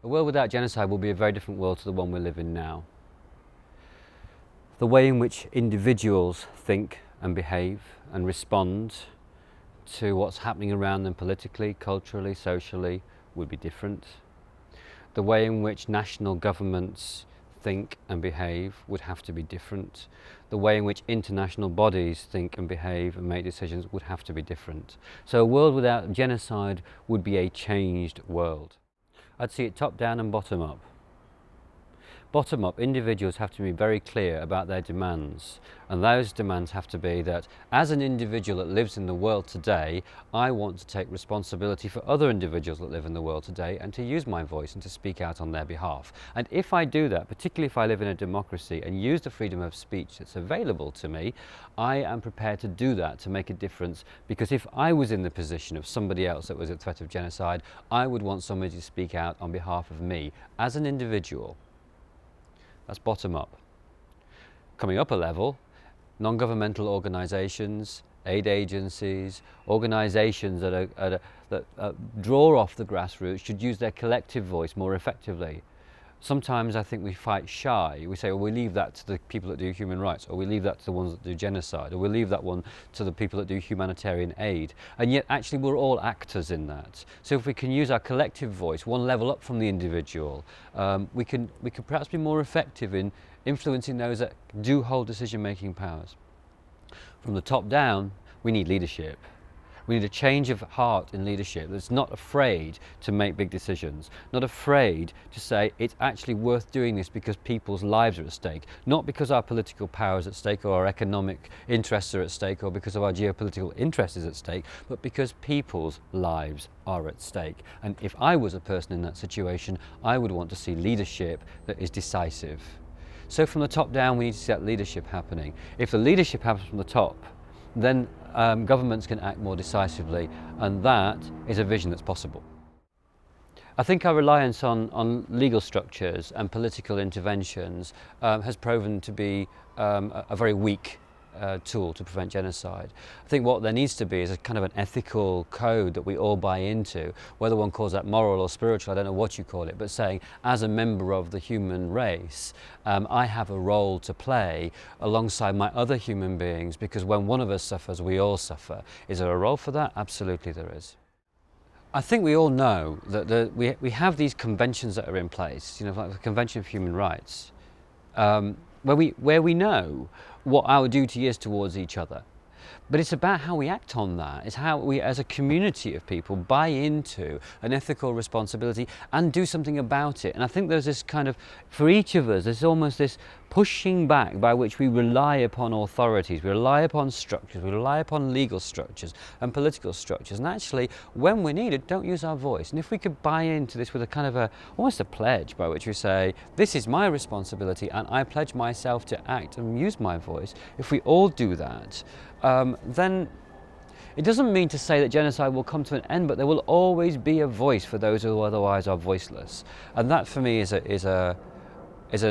A world without genocide will be a very different world to the one we live in now. The way in which individuals think and behave and respond to what's happening around them politically, culturally, socially would be different. The way in which national governments think and behave would have to be different. The way in which international bodies think and behave and make decisions would have to be different. So a world without genocide would be a changed world. I'd see it top down and bottom up. Bottom up, individuals have to be very clear about their demands, and those demands have to be that as an individual that lives in the world today, I want to take responsibility for other individuals that live in the world today and to use my voice and to speak out on their behalf. And if I do that, particularly if I live in a democracy and use the freedom of speech that's available to me, I am prepared to do that to make a difference, because if I was in the position of somebody else that was at threat of genocide, I would want somebody to speak out on behalf of me as an individual. That's bottom up. Coming up a level, non-governmental organisations, aid agencies, organisations that draw off the grassroots should use their collective voice more effectively. Sometimes I think we fight shy. We say, well, we leave that to the people that do human rights, or we leave that to the ones that do genocide, or we leave that one to the people that do humanitarian aid. And yet actually we're all actors in that. So if we can use our collective voice one level up from the individual, we can perhaps be more effective in influencing those that do hold decision-making powers. From the top down, we need leadership. We need a change of heart in leadership that's not afraid to make big decisions, not afraid to say it's actually worth doing this because people's lives are at stake, not because our political power is at stake or our economic interests are at stake or because of our geopolitical interest is at stake, but because people's lives are at stake. And if I was a person in that situation, I would want to see leadership that is decisive. So from the top down, we need to see that leadership happening. If the leadership happens from the top, then governments can act more decisively, and that is a vision that's possible. I think our reliance on legal structures and political interventions has proven to be a very weak tool to prevent genocide. I think what there needs to be is a kind of an ethical code that we all buy into, whether one calls that moral or spiritual, I don't know what you call it, but saying as a member of the human race, I have a role to play alongside my other human beings, because when one of us suffers, we all suffer. Is there a role for that? Absolutely there is. I think we all know that we have these conventions that are in place, you know, like the Convention of Human Rights, where we know what our duty is towards each other. But it's about how we act on that. It's how we, as a community of people, buy into an ethical responsibility and do something about it. And I think there's this kind of, for each of us, there's almost this pushing back by which we rely upon authorities, we rely upon structures, we rely upon legal structures and political structures. And actually, when we're needed, don't use our voice. And if we could buy into this with a kind of almost a pledge by which we say, this is my responsibility and I pledge myself to act and use my voice, if we all do that, then it doesn't mean to say that genocide will come to an end, but there will always be a voice for those who otherwise are voiceless. And that for me is an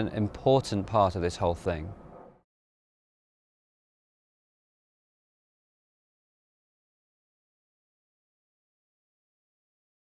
important part of this whole thing.